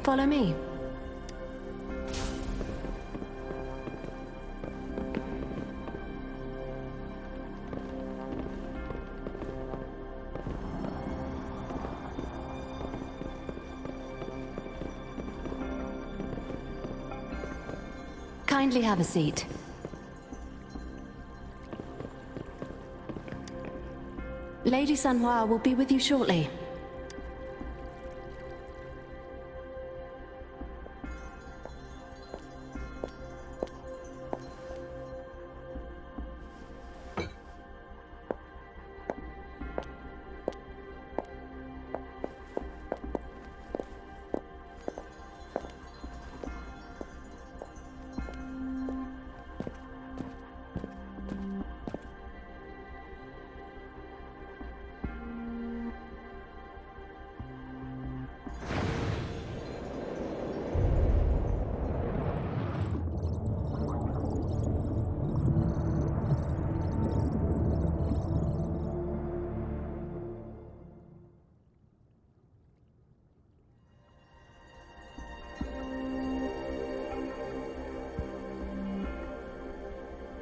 follow me? Kindly have a seat. Lady Sanhua will be with you shortly.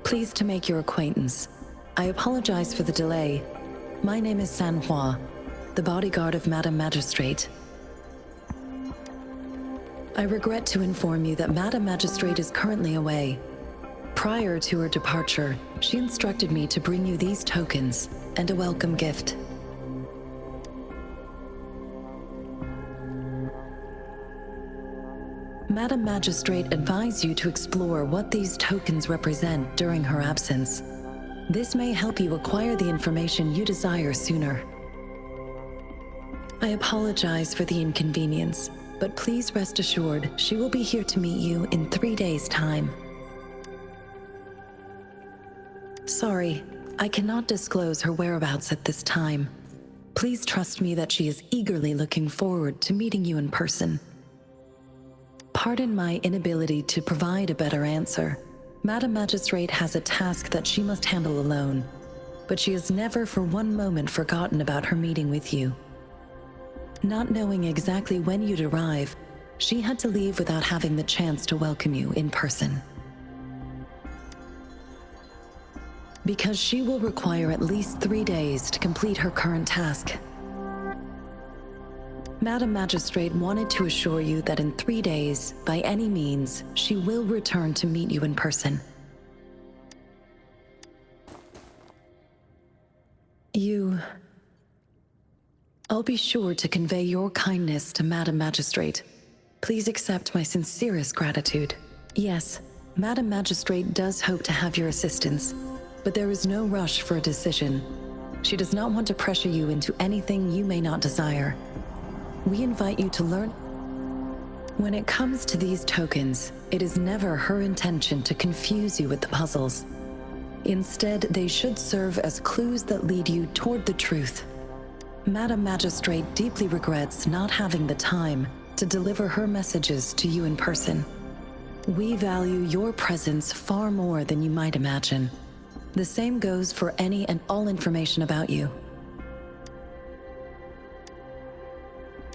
Pleased to make your acquaintance. I apologize for the delay. My name is Sanhua, the bodyguard of Madame Magistrate. I regret to inform you that Madame Magistrate is currently away. Prior to her departure, she instructed me to bring you these tokens and a welcome gift. Madame Magistrate advised you to explore what these tokens represent during her absence. This may help you acquire the information you desire sooner. I apologize for the inconvenience, but please rest assured she will be here to meet you in 3 days' time. Sorry, I cannot disclose her whereabouts at this time. Please trust me that she is eagerly looking forward to meeting you in person. Pardon my inability to provide a better answer. Madame Magistrate has a task that she must handle alone, but she has never for one moment forgotten about her meeting with you. Not knowing exactly when you'd arrive, she had to leave without having the chance to welcome you in person. Because she will require at least 3 days to complete her current task. Madame Magistrate wanted to assure you that in 3 days, by any means, she will return to meet you in person. I'll be sure to convey your kindness to Madame Magistrate. Please accept my sincerest gratitude. Yes, Madame Magistrate does hope to have your assistance, but there is no rush for a decision. She does not want to pressure you into anything you may not desire. We invite you to learn. When it comes to these tokens, it is never her intention to confuse you with the puzzles. Instead, they should serve as clues that lead you toward the truth. Madame Magistrate deeply regrets not having the time to deliver her messages to you in person. We value your presence far more than you might imagine. The same goes for any and all information about you.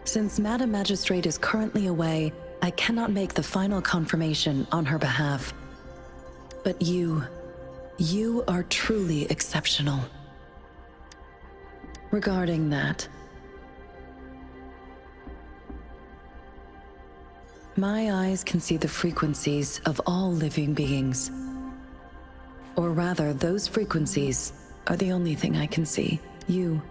Since Madame Magistrate is currently away, I cannot make the final confirmation on her behalf. But you are truly exceptional. Regarding that, my eyes can see the frequencies of all living beings. Or rather, those frequencies are the only thing I can see. You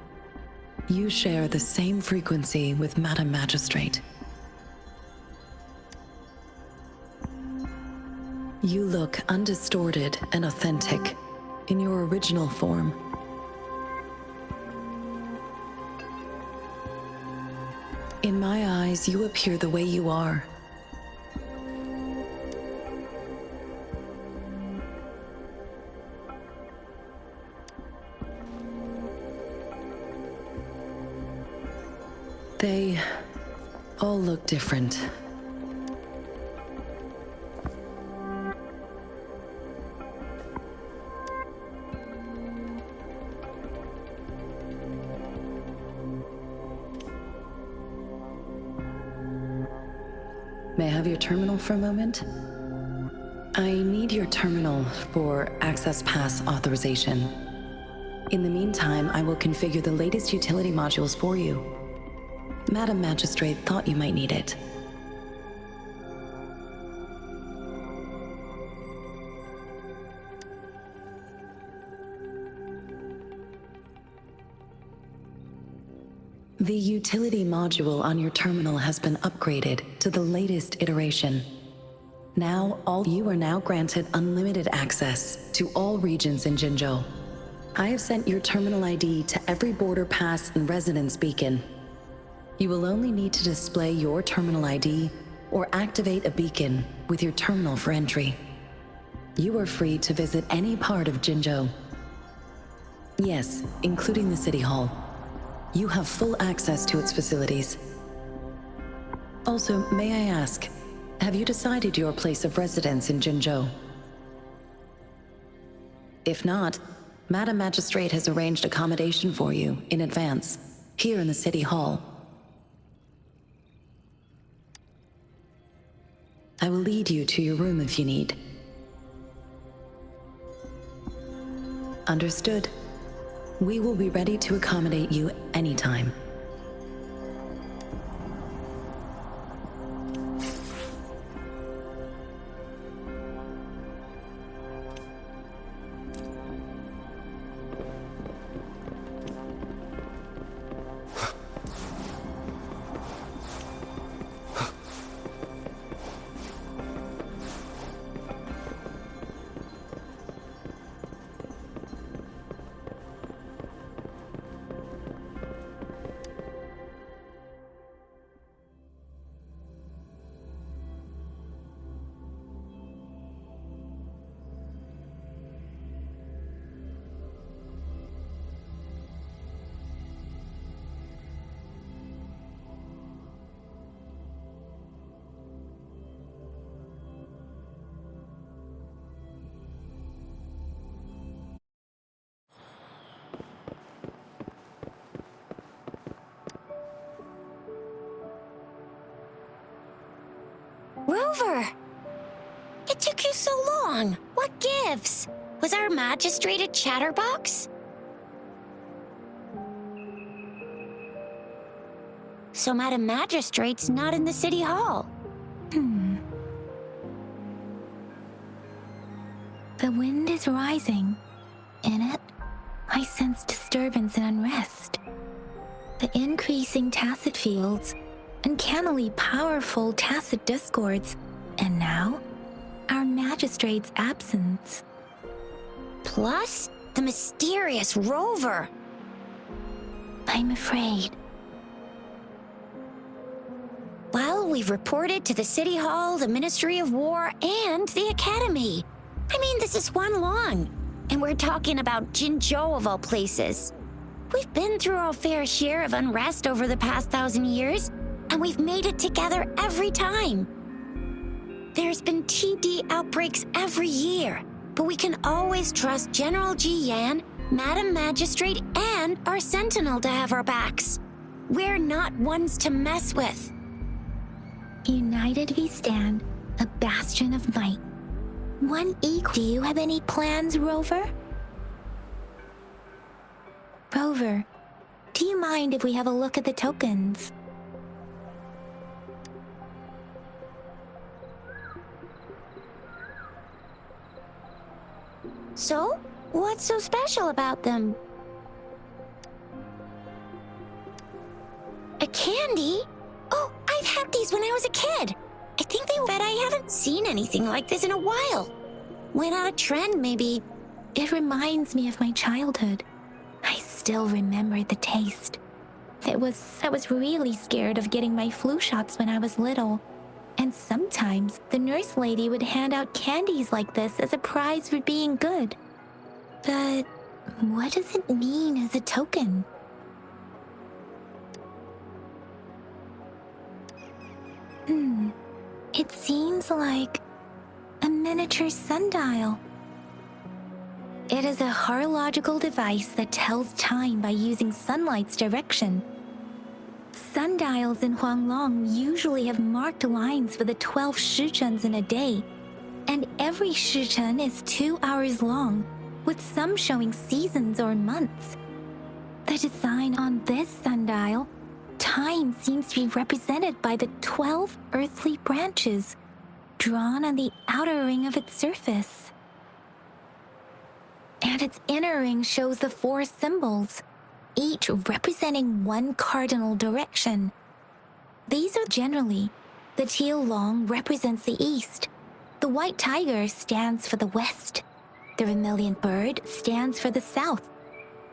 share the same frequency with Madame Magistrate. You look undistorted and authentic in your original form. In my eyes, you appear the way you are. They all look different. May I have your terminal for a moment? I need your terminal for Access Pass authorization. In the meantime, I will configure the latest utility modules for you. Madam Magistrate thought you might need it. The utility module on your terminal has been upgraded to the latest iteration. Now, you are now granted unlimited access to all regions in Jinzhou. I have sent your terminal ID to every border pass and residence beacon. You will only need to display your terminal ID or activate a beacon with your terminal for entry. You are free to visit any part of Jinzhou. Yes, including the City Hall. You have full access to its facilities. Also, may I ask, have you decided your place of residence in Jinzhou? If not, Madam Magistrate has arranged accommodation for you in advance, here in the City Hall. I will lead you to your room if you need. Understood. We will be ready to accommodate you anytime. Rover! It took you so long. What gives? Was our magistrate a chatterbox? So Madam Magistrate's not in the City Hall. The wind is rising. In it, I sense disturbance and unrest. The increasing tacit fields, uncannily powerful tacit discords, and now, our magistrate's absence. Plus, the mysterious Rover. I'm afraid. Well, we've reported to the City Hall, the Ministry of War, and the Academy. I mean, this is one long. And we're talking about Jinzhou of all places. We've been through our fair share of unrest over the past 1,000 years, and we've made it together every time. There's been TD outbreaks every year, but we can always trust General Ji Yan, Madam Magistrate, and our Sentinel to have our backs. We're not ones to mess with. United we stand, a bastion of might. One equal. Do you have any plans, Rover? Rover, do you mind if we have a look at the tokens? So, what's so special about them? A candy? Oh, I've had these when I was a kid. I think they bet I haven't seen anything like this in a while. Went out of trend, maybe. It reminds me of my childhood. I still remember the taste. I was really scared of getting my flu shots when I was little. And sometimes the nurse lady would hand out candies like this as a prize for being good. But what does it mean as a token? It seems like a miniature sundial. It is a horological device that tells time by using sunlight's direction. Sundials in Huanglong usually have marked lines for the 12 shichens in a day, and every shichen is 2 hours long, with some showing seasons or months. The design on this sundial, time seems to be represented by the 12 earthly branches drawn on the outer ring of its surface. And its inner ring shows the 4 symbols, each representing one cardinal direction. These are generally: the teal long represents the east, the white tiger stands for the west, the vermilion bird stands for the south,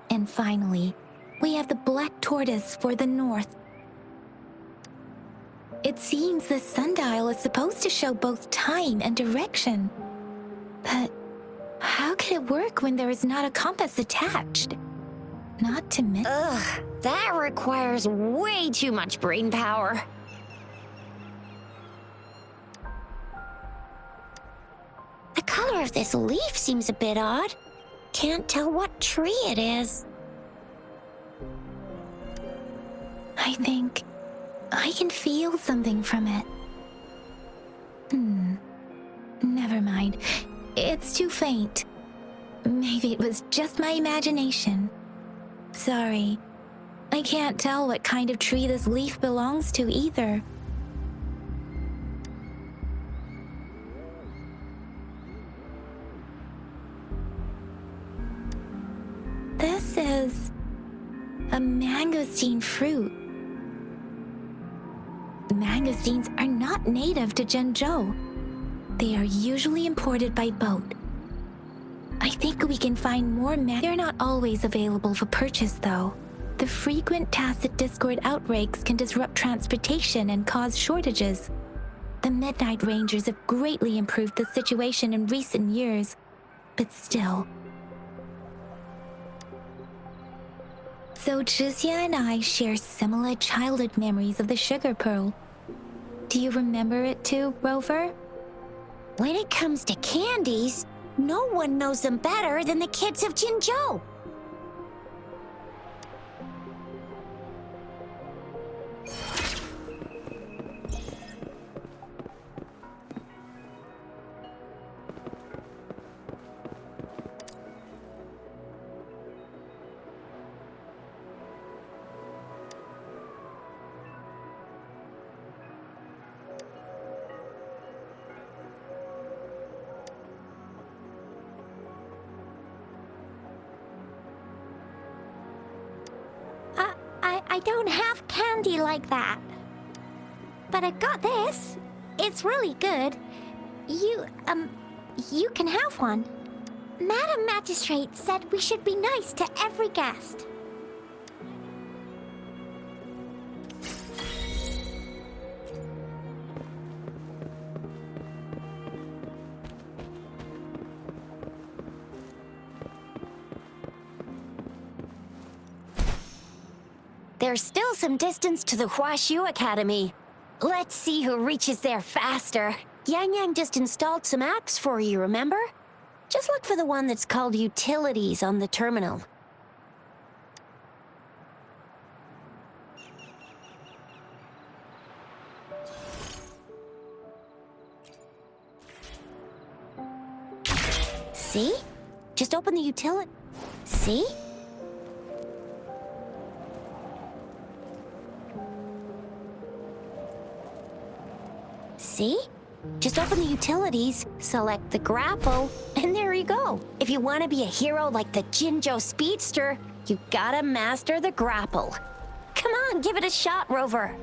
and finally, we have the black tortoise for the north. It seems the sundial is supposed to show both time and direction. But how could it work when there is not a compass attached? Not to mention... Ugh, that requires way too much brain power. The color of this leaf seems a bit odd. Can't tell what tree it is. I think I can feel something from it. Never mind. It's too faint. Maybe it was just my imagination. Sorry. I can't tell what kind of tree this leaf belongs to either. This is a mangosteen fruit. Mangosteens are not native to Zhengzhou. They are usually imported by boat. I think we can find more They're not always available for purchase, though. The frequent tacit discord outbreaks can disrupt transportation and cause shortages. The Midnight Rangers have greatly improved the situation in recent years, but still. So Zhixia and I share similar childhood memories of the sugar pearl. Do you remember it too, Rover? When it comes to candies, no one knows them better than the kids of Jinzhou. I don't have candy like that. But I got this. It's really good. You can have one. Madam Magistrate said we should be nice to every guest. There's still some distance to the Huaxiu Academy. Let's see who reaches there faster. Yang Yang just installed some apps for you, remember? Just look for the one that's called Utilities on the terminal. See? Just open the utility. See? See? Just open the utilities, select the grapple, and there you go. If you want to be a hero like the Jinzhou Speedster, you gotta master the grapple. Come on, give it a shot, Rover.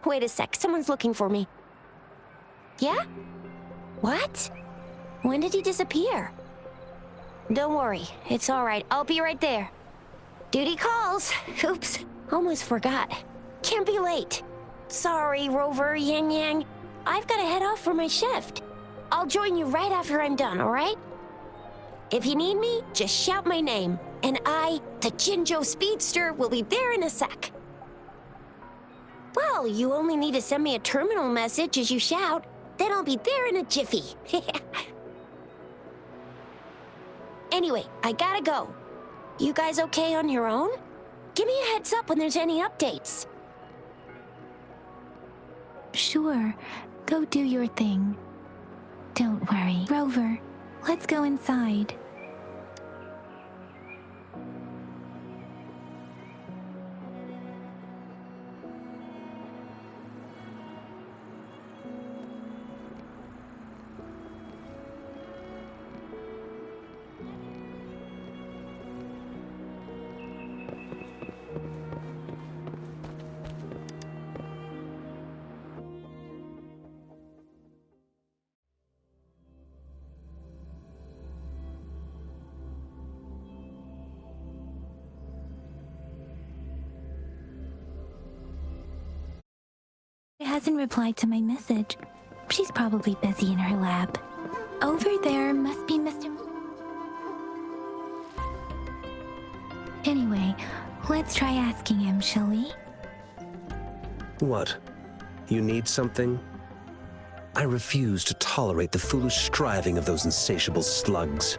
Wait a sec, someone's looking for me. Yeah? What? When did he disappear? Don't worry, it's all right. I'll be right there. Duty calls. Oops, almost forgot. Can't be late. Sorry, Rover, Yang Yang. I've got to head off for my shift. I'll join you right after I'm done, all right? If you need me, just shout my name. And I, the Jinzhou Speedster, will be there in a sec. Well, you only need to send me a terminal message as you shout. Then I'll be there in a jiffy. Anyway, I gotta go. You guys okay on your own? Give me a heads up when there's any updates. Sure, go do your thing. Don't worry. Rover, let's go inside. She hasn't replied to my message. She's probably busy in her lab. Over there must be Mr. Anyway, let's try asking him, shall we? What? You need something? I refuse to tolerate the foolish striving of those insatiable slugs.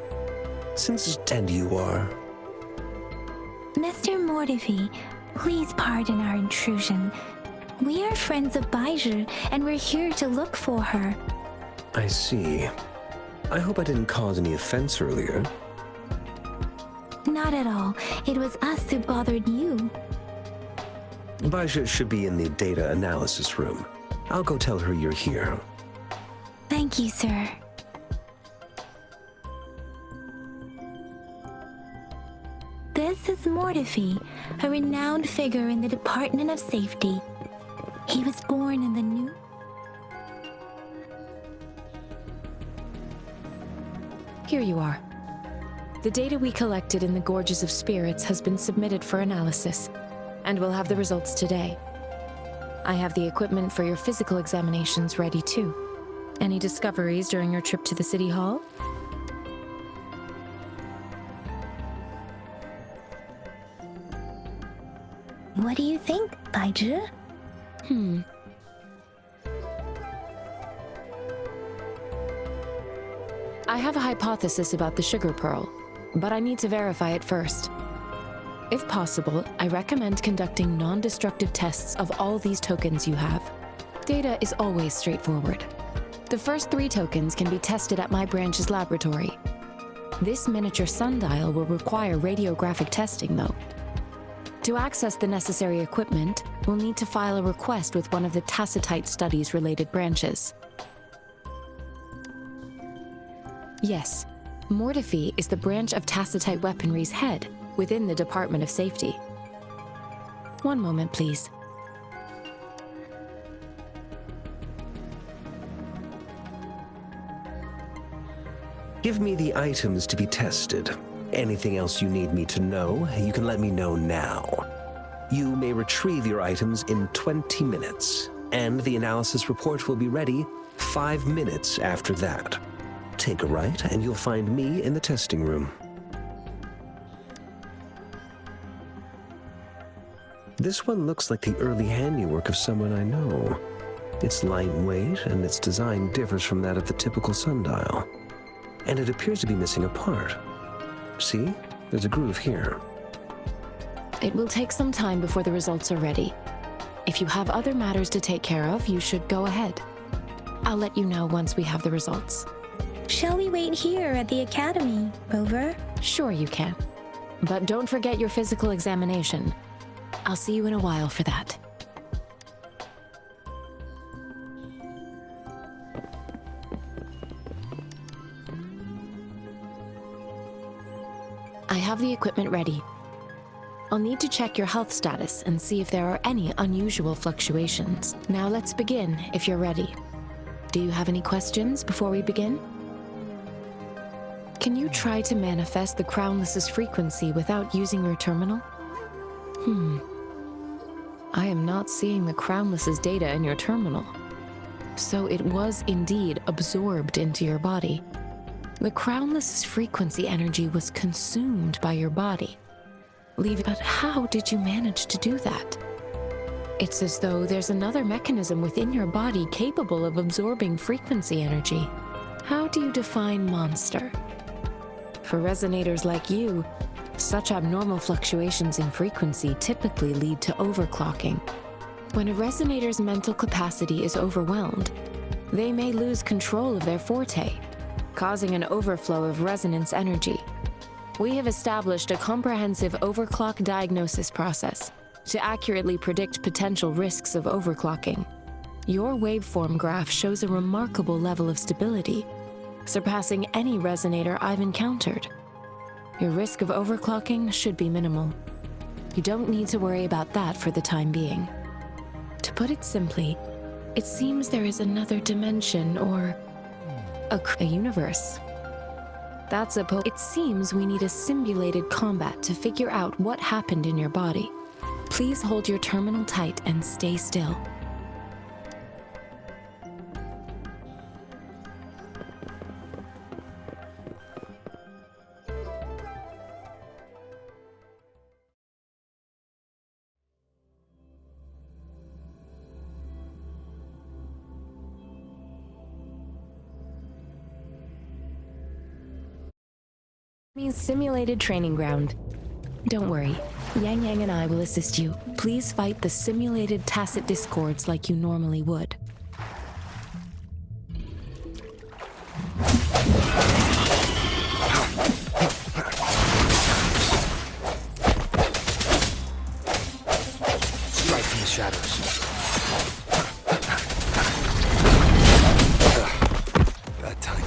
Since and you are. Mr. Mortifi, please pardon our intrusion. We are friends of Baizhi, and we're here to look for her. I see. I hope I didn't cause any offense earlier. Not at all. It was us who bothered you. Baizhi should be in the data analysis room. I'll go tell her you're here. Thank you, sir. This is Mortifi, a renowned figure in the Department of Safety. He was born in the new... Here you are. The data we collected in the Gorges of Spirits has been submitted for analysis, and we'll have the results today. I have the equipment for your physical examinations ready too. Any discoveries during your trip to the City Hall? What do you think, Baizhi? I have a hypothesis about the sugar pearl, but I need to verify it first. If possible, I recommend conducting non-destructive tests of all these tokens you have. Data is always straightforward. The first 3 tokens can be tested at my branch's laboratory. This miniature sundial will require radiographic testing, though. To access the necessary equipment, we'll need to file a request with one of the Tacitite Studies-related branches. Yes, Mortifi is the branch of Tacitite Weaponry's head within the Department of Safety. One moment, please. Give me the items to be tested. Anything else you need me to know, you can let me know now. You may retrieve your items in 20 minutes, and the analysis report will be ready 5 minutes after that. Take a right, and you'll find me in the testing room. This one looks like the early handiwork of someone I know. It's lightweight, and its design differs from that of the typical sundial. And it appears to be missing a part. See? There's a groove here. It will take some time before the results are ready. If you have other matters to take care of, you should go ahead. I'll let you know once we have the results. Shall we wait here at the academy, Rover? Sure you can. But don't forget your physical examination. I'll see you in a while for that. I have the equipment ready. I'll need to check your health status and see if there are any unusual fluctuations. Now let's begin, if you're ready. Do you have any questions before we begin? Can you try to manifest the Crownless's frequency without using your terminal? I am not seeing the Crownless's data in your terminal. So it was indeed absorbed into your body. The Crownless's frequency energy was consumed by your body. But how did you manage to do that? It's as though there's another mechanism within your body capable of absorbing frequency energy. How do you define monster? For resonators like you, such abnormal fluctuations in frequency typically lead to overclocking. When a resonator's mental capacity is overwhelmed, they may lose control of their forte, causing an overflow of resonance energy. We have established a comprehensive overclock diagnosis process to accurately predict potential risks of overclocking. Your waveform graph shows a remarkable level of stability, surpassing any resonator I've encountered. Your risk of overclocking should be minimal. You don't need to worry about that for the time being. To put it simply, it seems there is another dimension or a universe. It seems we need a simulated combat to figure out what happened in your body. Please hold your terminal tight and stay still. Simulated training ground. Don't worry, Yang Yang and I will assist you. Please fight the simulated tacit discords like you normally would. Strike from the shadows. That time.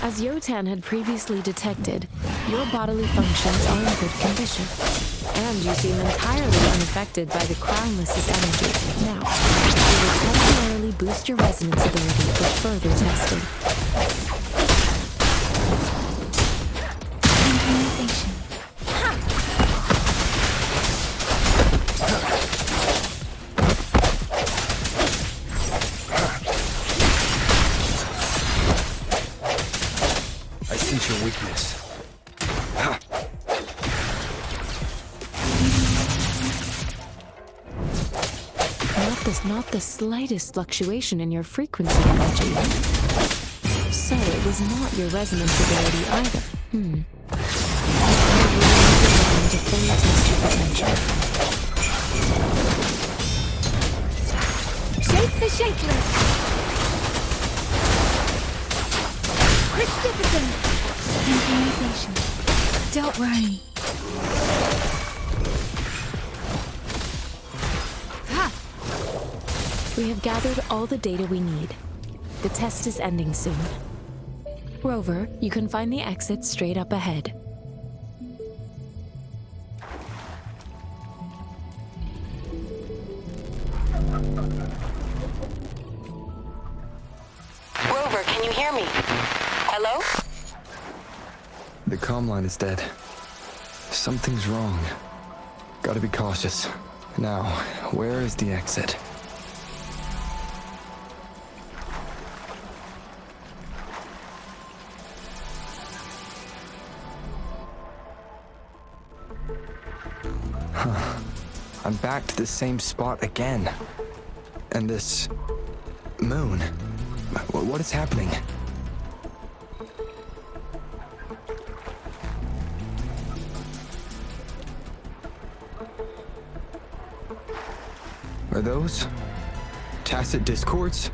As Yotan had previously detected, your bodily functions are in good condition, and you seem entirely unaffected by the Crownless's energy. Now, we will temporarily boost your resonance ability for further testing. Synchronization. I sense your weakness. Not the slightest fluctuation in your frequency energy. So it was not your resonance ability either. To fully test your potential. Shake the shakeless! Precipitant! Synchronization. Don't worry. We have gathered all the data we need. The test is ending soon. Rover, you can find the exit straight up ahead. Rover, can you hear me? Hello? The comm line is dead. Something's wrong. Gotta be cautious. Now, where is the exit? I'm back to the same spot again. And this moon. What is happening? Are those tacit discords?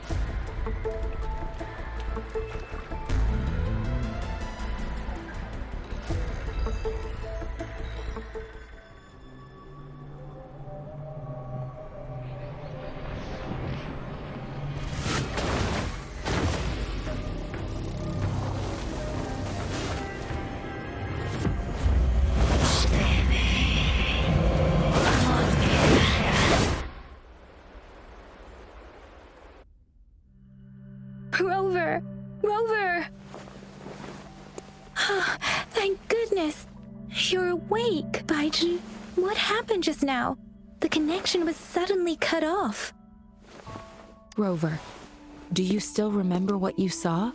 You're awake, Baiji. What happened just now? The connection was suddenly cut off. Rover, do you still remember what you saw?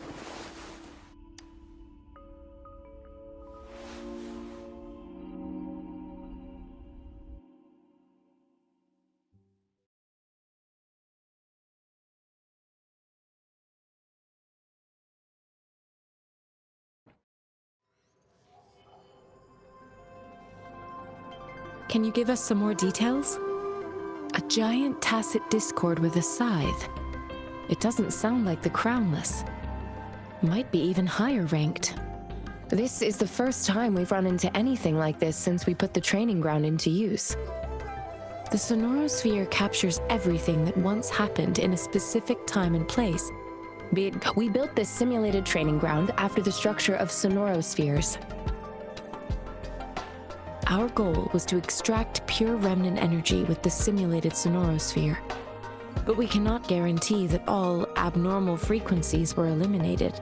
Can you give us some more details? A giant tacit discord with a scythe. It doesn't sound like the Crownless. Might be even higher ranked. This is the first time we've run into anything like this since we put the training ground into use. The sonorosphere captures everything that once happened in a specific time and place. We built this simulated training ground after the structure of sonorospheres. Our goal was to extract pure remnant energy with the simulated sonorosphere. But we cannot guarantee that all abnormal frequencies were eliminated.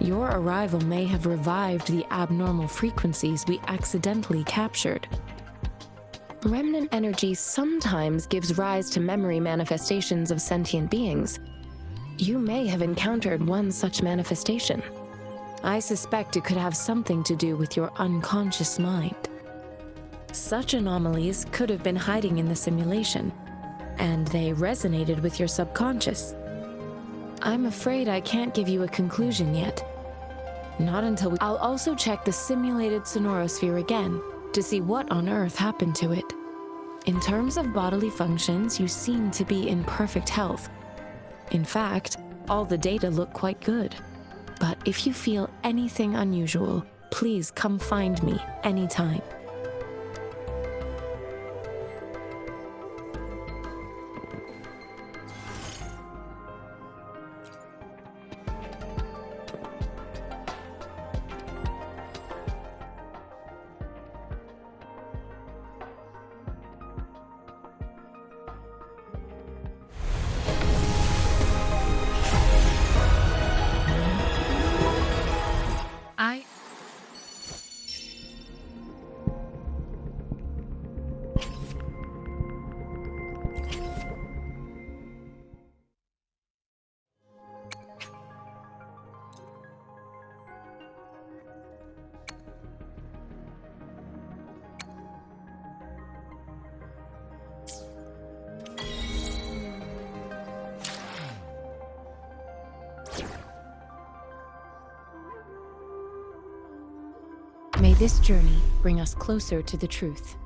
Your arrival may have revived the abnormal frequencies we accidentally captured. Remnant energy sometimes gives rise to memory manifestations of sentient beings. You may have encountered one such manifestation. I suspect it could have something to do with your unconscious mind. Such anomalies could have been hiding in the simulation, and they resonated with your subconscious. I'm afraid I can't give you a conclusion yet. Not until I'll also check the simulated sonorosphere again to see what on earth happened to it. In terms of bodily functions, you seem to be in perfect health. In fact, all the data look quite good. But if you feel anything unusual, please come find me anytime. May this journey bring us closer to the truth.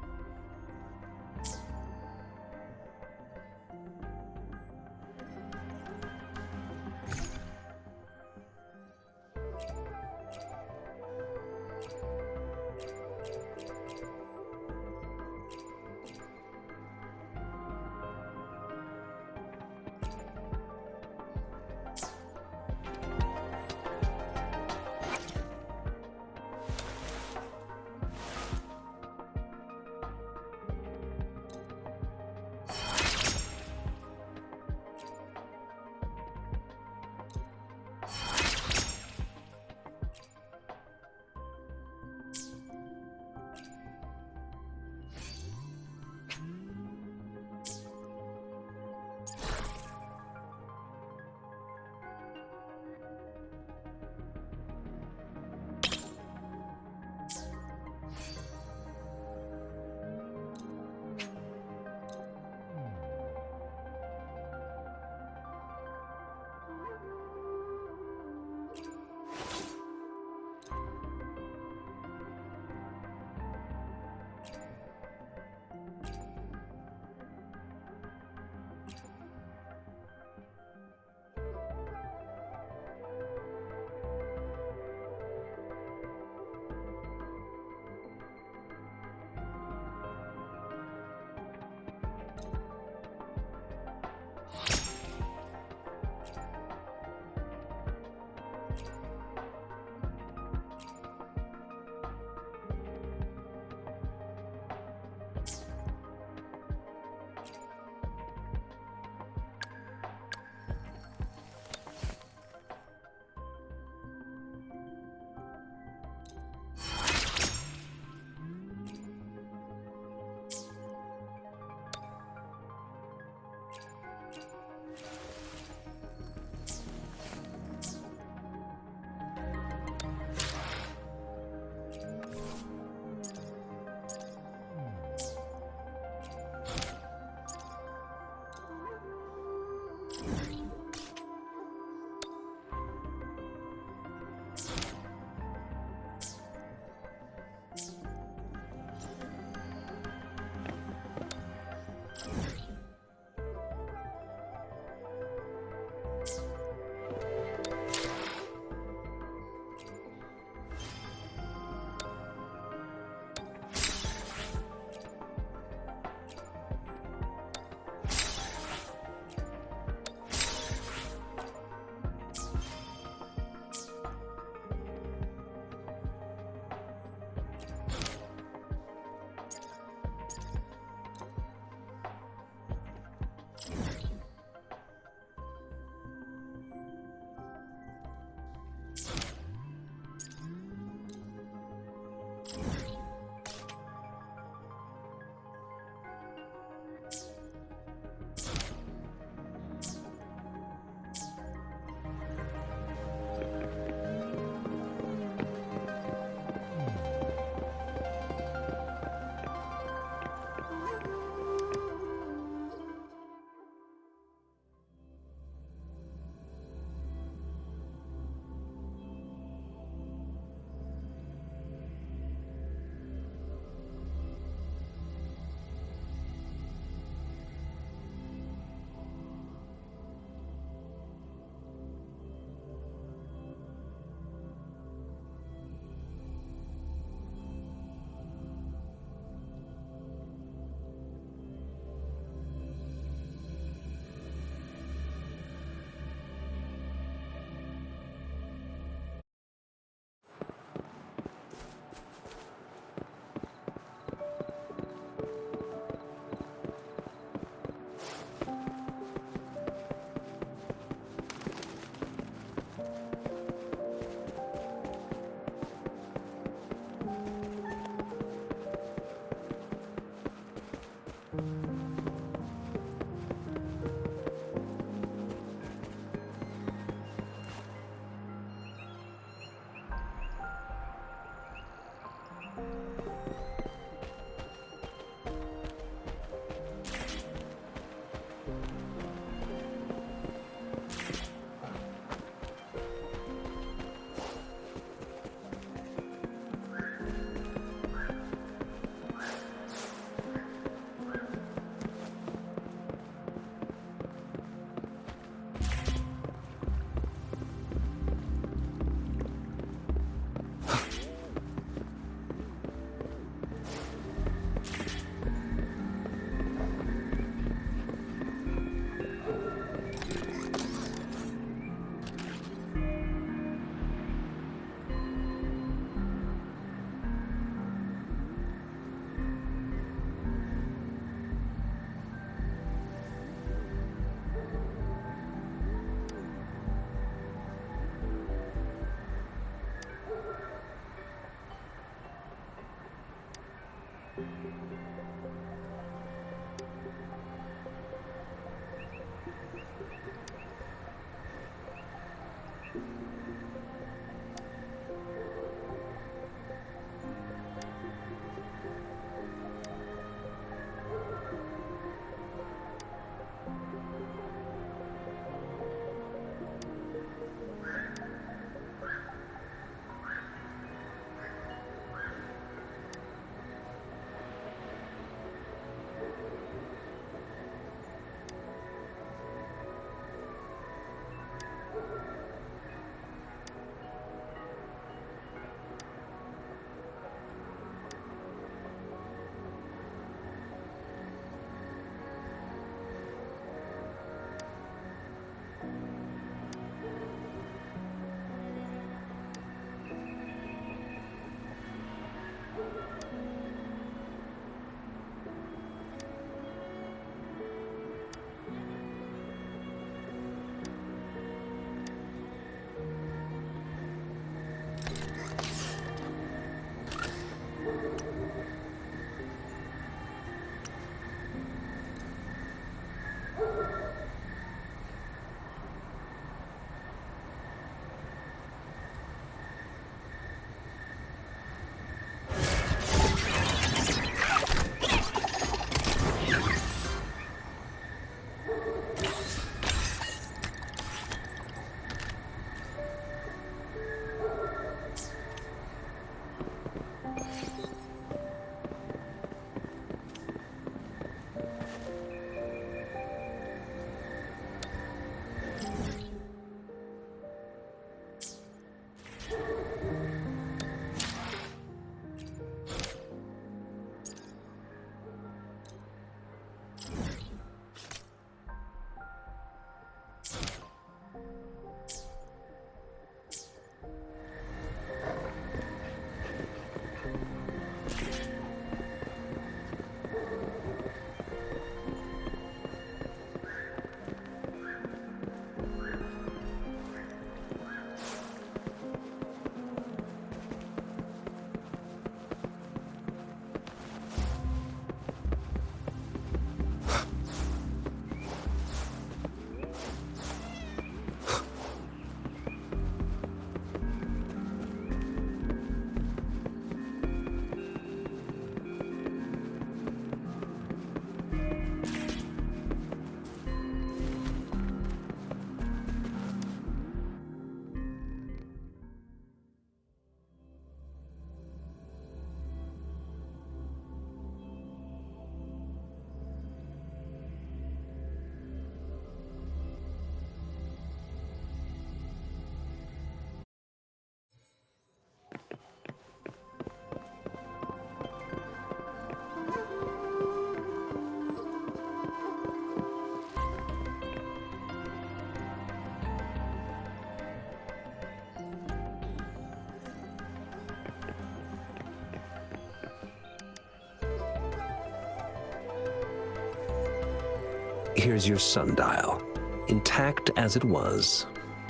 here's your sundial, intact as it was.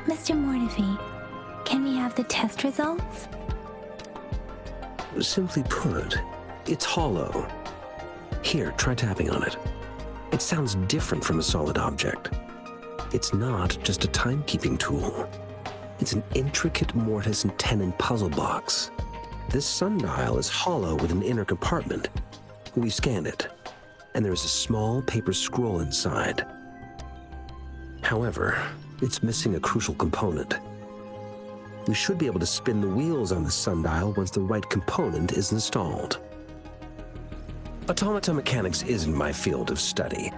Mr. Mortefi, can we have the test results? Simply put, it's hollow. Here, try tapping on it. It sounds different from a solid object. It's not just a timekeeping tool. It's an intricate mortise and tenon puzzle box. This sundial is hollow with an inner compartment. We scanned it, and there is a small paper scroll inside. However, it's missing a crucial component. We should be able to spin the wheels on the sundial once the right component is installed. Automata mechanics isn't my field of study.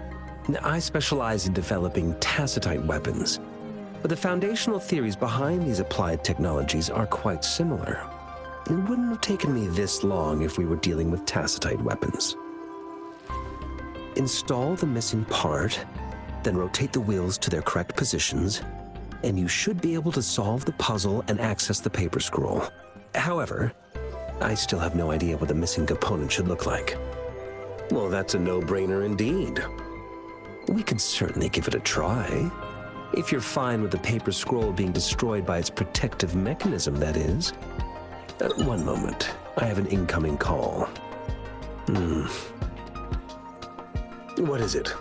I specialize in developing tacitite weapons, but the foundational theories behind these applied technologies are quite similar. It wouldn't have taken me this long if we were dealing with tacitite weapons. Install the missing part, then rotate the wheels to their correct positions, and you should be able to solve the puzzle and access the paper scroll. However, I still have no idea what the missing component should look like. Well, that's a no-brainer indeed. We can certainly give it a try. If you're fine with the paper scroll being destroyed by its protective mechanism, that is. One moment. I have an incoming call. What is it?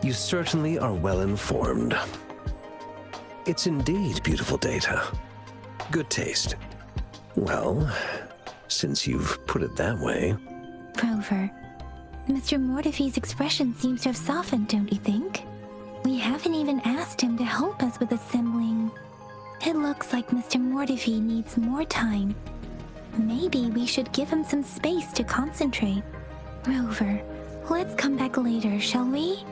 You certainly are well informed. It's indeed beautiful data. Good taste. Well, since you've put it that way. Rover, Mr. Mortefi's expression seems to have softened, don't you think? We haven't even asked him to help us with assembling. It looks like Mr. Mortefi needs more time. Maybe we should give him some space to concentrate. Rover, let's come back later, shall we?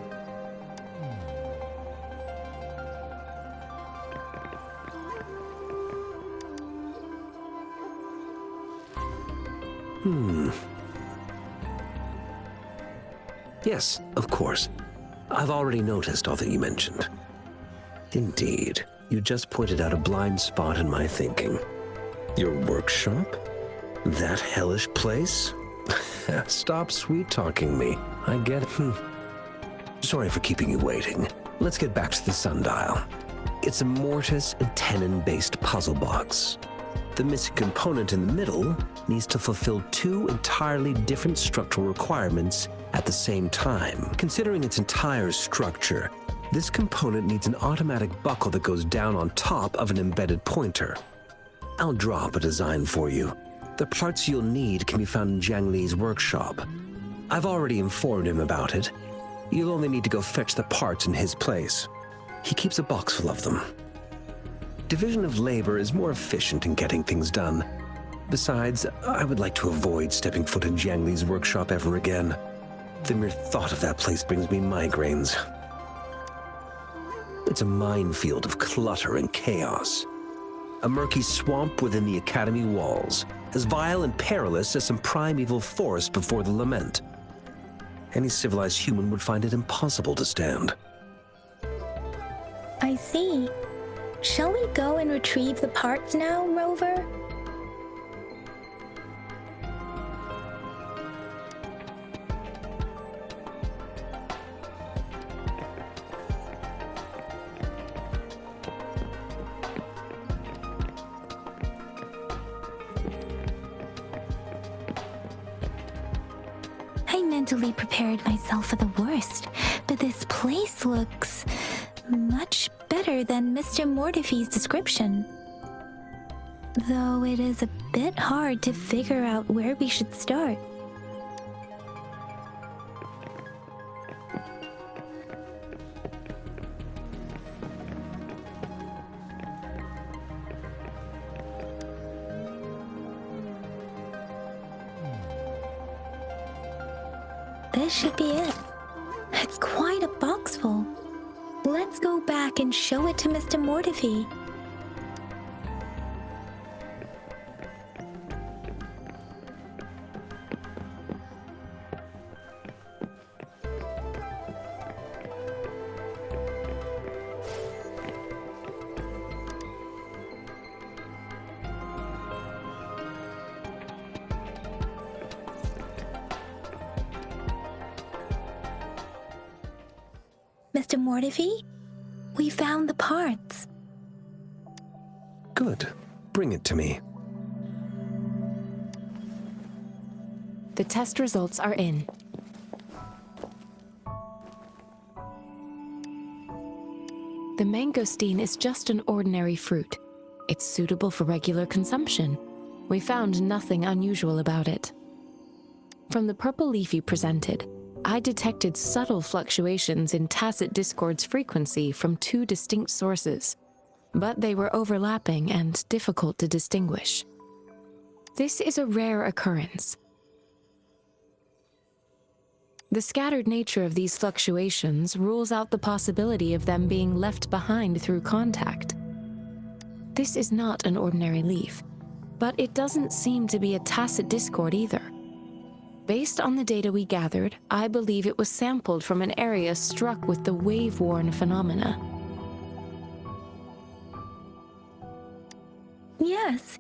Yes, of course. I've already noticed all that you mentioned. Indeed, you just pointed out a blind spot in my thinking. Your workshop? That hellish place? Stop sweet-talking me. I get it. Sorry for keeping you waiting. Let's get back to the sundial. It's a mortise and tenon-based puzzle box. The missing component in the middle needs to fulfill two entirely different structural requirements at the same time. Considering its entire structure, this component needs an automatic buckle that goes down on top of an embedded pointer. I'll draw up a design for you. The parts you'll need can be found in Jiang Li's workshop. I've already informed him about it. You'll only need to go fetch the parts in his place. He keeps a box full of them. Division of labor is more efficient in getting things done. Besides, I would like to avoid stepping foot in Jiang Li's workshop ever again. The mere thought of that place brings me migraines. It's a minefield of clutter and chaos. A murky swamp within the Academy walls, as vile and perilous as some primeval forest before the lament. Any civilized human would find it impossible to stand. I see. Shall we go and retrieve the parts now, Rover? I mentally prepared myself for the worst, but this place looks much better than Mr. Mortefi's description. Though it is a bit hard to figure out where we should start. This should be it. It's quite a box full. Let's go back and show it to Mr. Mortefi. Mr. Mortifi, we found the parts. Good. Bring it to me. The test results are in. The mangosteen is just an ordinary fruit. It's suitable for regular consumption. We found nothing unusual about it. From the purple leaf you presented, I detected subtle fluctuations in tacit discord's frequency from two distinct sources, but they were overlapping and difficult to distinguish. This is a rare occurrence. The scattered nature of these fluctuations rules out the possibility of them being left behind through contact. This is not an ordinary leaf, but it doesn't seem to be a tacit discord either. Based on the data we gathered, I believe it was sampled from an area struck with the wave-worn phenomena. Yes,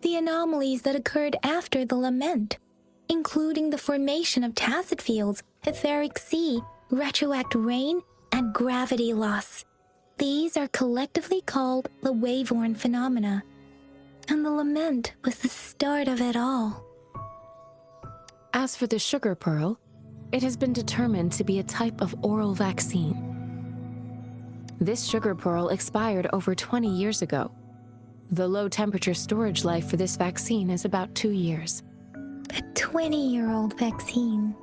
the anomalies that occurred after the lament, including the formation of tacit fields, etheric sea, retroact rain, and gravity loss. These are collectively called the wave-worn phenomena, and the lament was the start of it all. As for the sugar pearl, it has been determined to be a type of oral vaccine. This sugar pearl expired over 20 years ago. The low-temperature storage life for this vaccine is about 2 years. A 20-year-old vaccine.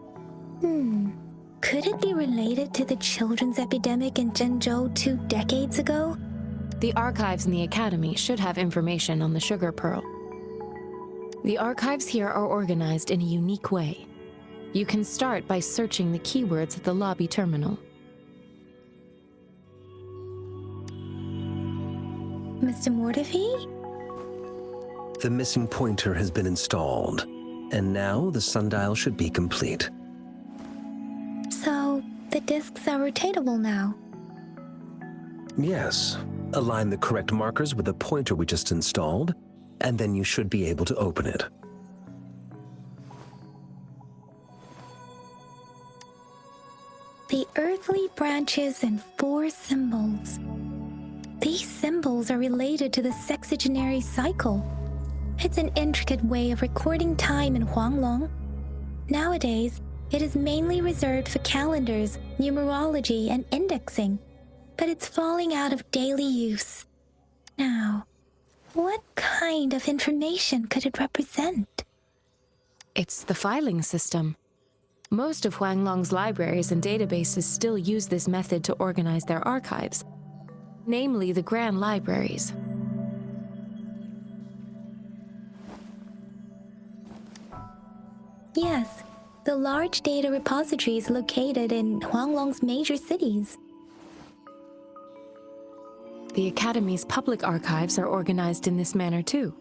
Could it be related to the children's epidemic in Zhengzhou 2 decades ago? The archives in the Academy should have information on the sugar pearl. The archives here are organized in a unique way. You can start by searching the keywords at the lobby terminal. Mr. Mortifi? The missing pointer has been installed, and now the sundial should be complete. So, the discs are rotatable now. Yes. Align the correct markers with the pointer we just installed, and then you should be able to open it. The earthly branches and 4 symbols. These symbols are related to the sexagenary cycle. It's an intricate way of recording time in Huanglong. Nowadays, it is mainly reserved for calendars, numerology, and indexing, but it's falling out of daily use. Now, what kind of information could it represent? It's the filing system. Most of Huanglong's libraries and databases still use this method to organize their archives, namely the Grand Libraries. Yes, the large data repositories located in Huanglong's major cities. The Academy's public archives are organized in this manner too.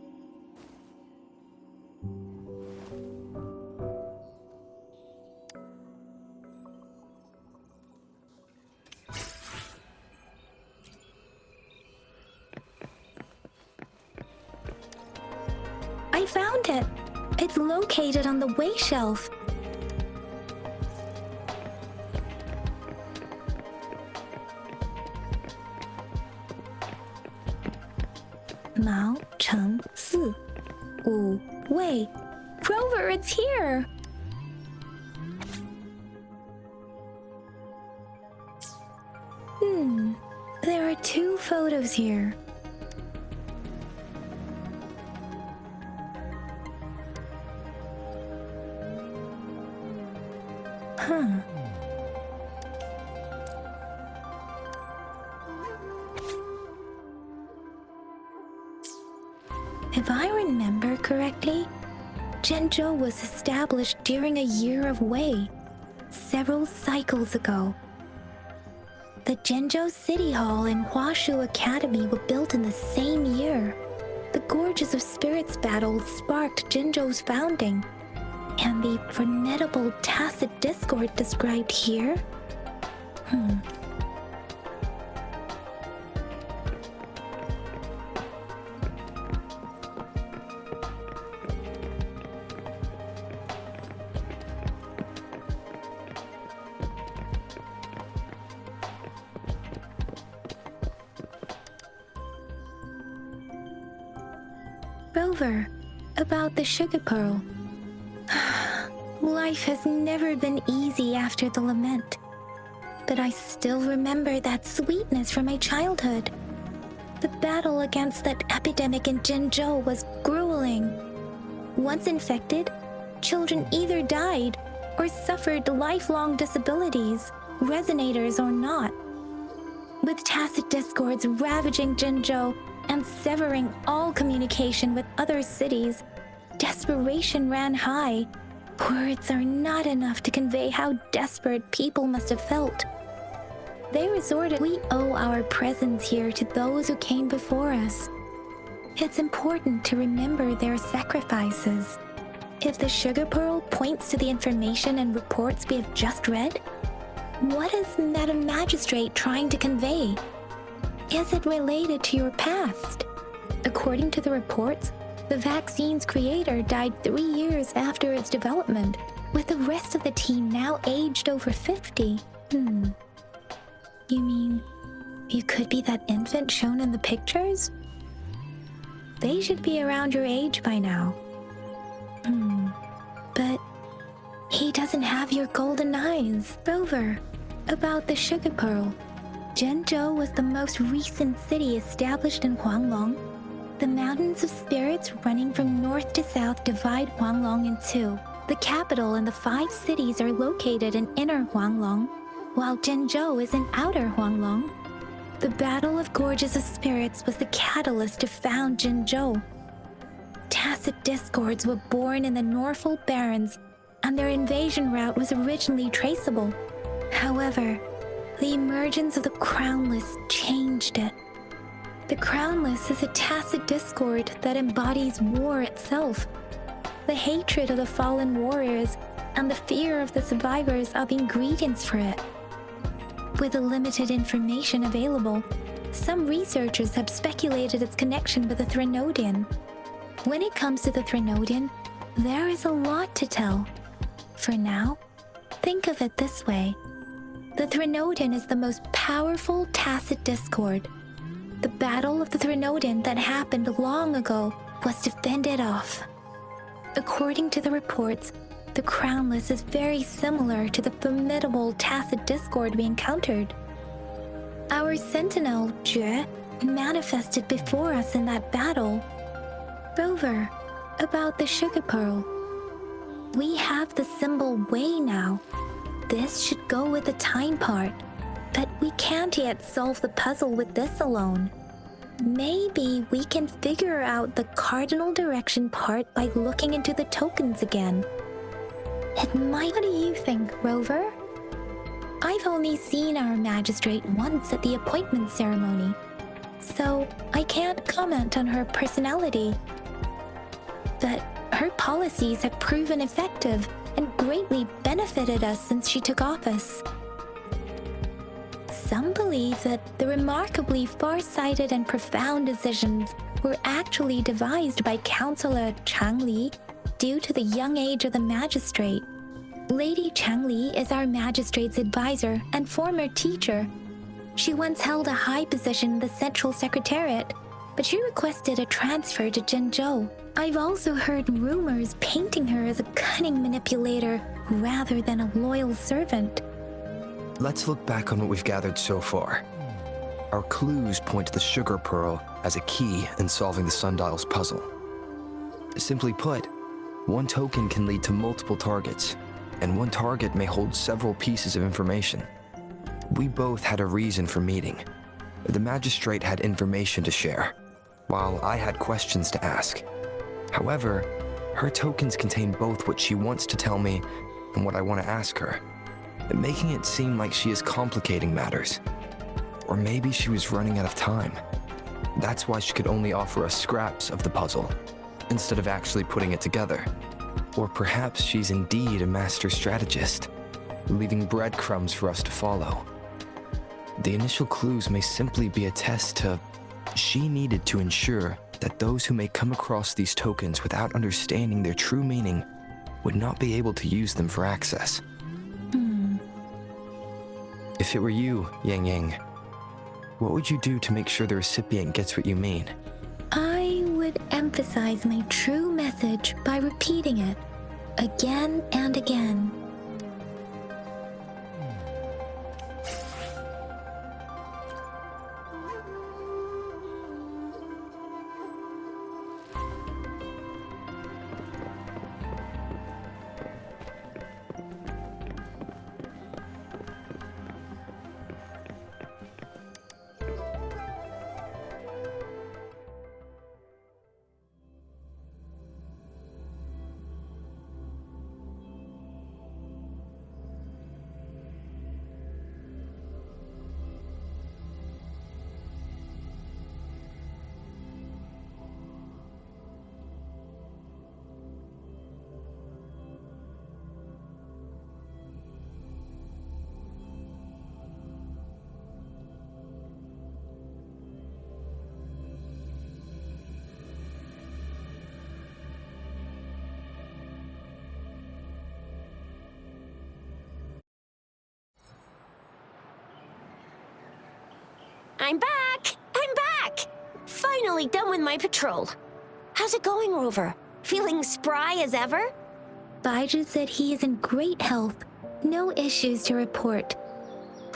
I found it! It's located on the way shelf. Mao Cheng Si. Wu Wei. Grover, it's here! There are 2 photos here. If I remember correctly, Zhengzhou was established during a year of Wei, several cycles ago. The Zhengzhou City Hall and Huashu Academy were built in the same year. The Gorges of Spirits battle sparked Zhengzhou's founding, and the formidable tacit discord described here? Rover, about the sugar pearl. Life has never been easy after the lament, but I still remember that sweetness from my childhood. The battle against that epidemic in Jinzhou was grueling. Once infected, children either died or suffered lifelong disabilities, resonators or not. With tacit discords ravaging Jinzhou and severing all communication with other cities, desperation ran high. Words are not enough to convey how desperate people must have felt. They resorted. We owe our presence here to those who came before us. It's important to remember their sacrifices. If the sugar pearl points to the information and reports we have just read, what is Madam Magistrate trying to convey? Is it related to your past? According to the reports, the vaccine's creator died 3 years after its development, with the rest of the team now aged over 50. You mean you could be that infant shown in the pictures? They should be around your age by now. But he doesn't have your golden eyes. Rover, about the sugar pearl. Jinzhou was the most recent city established in Huanglong. The mountains of spirits running from north to south divide Huanglong in two. The capital and the 5 cities are located in inner Huanglong, while Jinzhou is in outer Huanglong. The Battle of Gorges of Spirits was the catalyst to found Jinzhou. Tacit discords were born in the Norfolk Barrens, and their invasion route was originally traceable. However, the emergence of the Crownless changed it. The Crownless is a tacit discord that embodies war itself. The hatred of the fallen warriors and the fear of the survivors are the ingredients for it. With the limited information available, some researchers have speculated its connection with the Threnodian. When it comes to the Threnodian, there is a lot to tell. For now, think of it this way. The Threnodian is the most powerful tacit discord. The Battle of the Threnodian that happened long ago was to fend it off. According to the reports, the Crownless is very similar to the formidable tacit discord we encountered. Our sentinel, Jue, manifested before us in that battle. Rover, about the sugar pearl. We have the symbol Wei now. This should go with the time part, but we can't yet solve the puzzle with this alone. Maybe we can figure out the cardinal direction part by looking into the tokens again. It might. What do you think, Rover? I've only seen our magistrate once at the appointment ceremony, so I can't comment on her personality. But her policies have proven effective and greatly benefited us since she took office. Some believe that the remarkably far-sighted and profound decisions were actually devised by Councillor Changli due to the young age of the magistrate. Lady Changli is our magistrate's advisor and former teacher. She once held a high position in the Central Secretariat, but she requested a transfer to Jinzhou. I've also heard rumors painting her as a cunning manipulator rather than a loyal servant. Let's look back on what we've gathered so far. Our clues point to the sugar pearl as a key in solving the sundial's puzzle. Simply put, one token can lead to multiple targets, and one target may hold several pieces of information. We both had a reason for meeting. The magistrate had information to share, while I had questions to ask. However, her tokens contain both what she wants to tell me and what I want to ask her, making it seem like she is complicating matters. Or maybe she was running out of time. That's why she could only offer us scraps of the puzzle, instead of actually putting it together. Or perhaps she's indeed a master strategist, leaving breadcrumbs for us to follow. The initial clues may simply be a test to... She needed to ensure that those who may come across these tokens without understanding their true meaning would not be able to use them for access. If it were you, Yang Yang, what would you do to make sure the recipient gets what you mean? I would should emphasize my true message by repeating it again and again. I'm back! I'm back! Finally done with my patrol. How's it going, Rover? Feeling spry as ever? Baiju said he is in great health. No issues to report.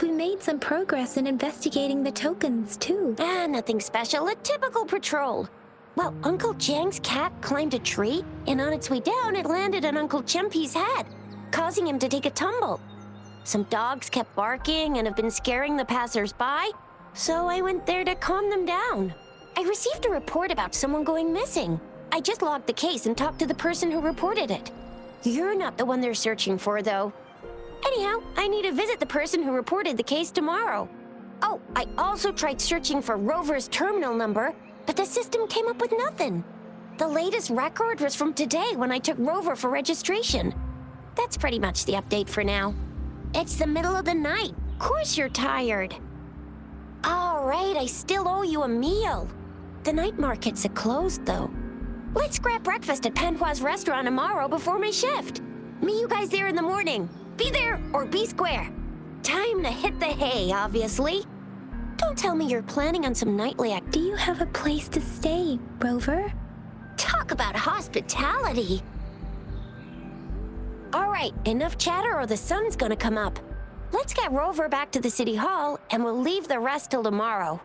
We made some progress in investigating the tokens, too. Nothing special. A typical patrol. Well, Uncle Jiang's cat climbed a tree, and on its way down, it landed on Uncle Chempi's head, causing him to take a tumble. Some dogs kept barking and have been scaring the passers-by, so I went there to calm them down. I received a report about someone going missing. I just logged the case and talked to the person who reported it. You're not the one they're searching for, though. Anyhow, I need to visit the person who reported the case tomorrow. Oh, I also tried searching for Rover's terminal number, but the system came up with nothing. The latest record was from today when I took Rover for registration. That's pretty much the update for now. It's the middle of the night. Of course you're tired. All right, I still owe you a meal. The night markets are closed, though. Let's grab breakfast at Panhua's restaurant tomorrow before my shift. Meet you guys there in the morning. Be there or be square. Time to hit the hay, obviously. Don't tell me you're planning on some nightly Do you have a place to stay, Rover? Talk about hospitality. All right, enough chatter or the sun's gonna come up. Let's get Rover back to the city hall, and we'll leave the rest till tomorrow.